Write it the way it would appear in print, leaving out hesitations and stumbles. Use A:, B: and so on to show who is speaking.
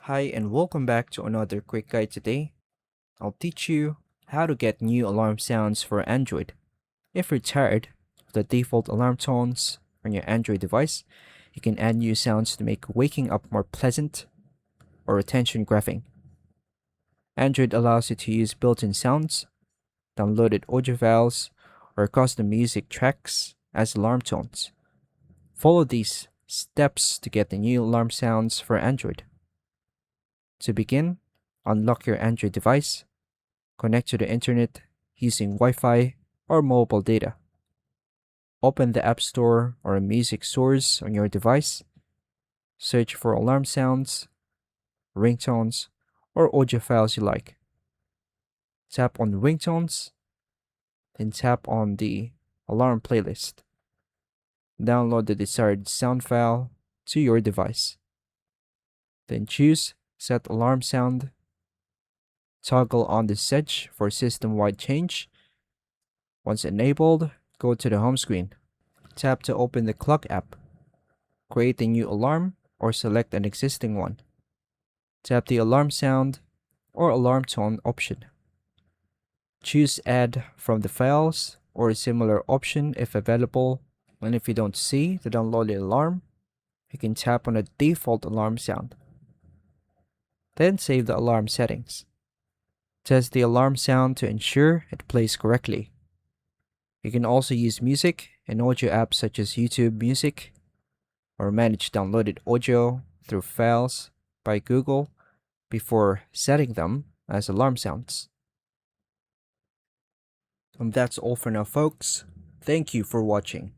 A: Hi and welcome back to another quick guide today. I'll teach you how to get new alarm sounds for Android. If you're tired of the default alarm tones on your Android device, you can add new sounds to make waking up more pleasant or attention grabbing. Android allows you to use built-in sounds, downloaded audio files, or custom music tracks as alarm tones. Follow these steps to get the new alarm sounds for Android. To begin, unlock your Android device, connect to the internet using Wi-Fi or mobile data. Open the App Store or a music source on your device. Search for alarm sounds, ringtones, or audio files you like. Tap on ringtones, then tap on the alarm playlist. Download the desired sound file to your device. Then choose Set Alarm Sound. Toggle on the setch for system-wide change. Once enabled, go to the home screen. Tap to open the clock app. Create a new alarm or select an existing one. Tap the alarm sound or alarm tone option. Choose Add from the files or a similar option if available, and if you don't see the downloaded alarm, you can tap on the default alarm sound. Then save the alarm settings. Test the alarm sound to ensure it plays correctly. You can also use music and audio apps such as YouTube Music, or manage downloaded audio through Files by Google before setting them as alarm sounds. And that's all for now, folks. Thank you for watching.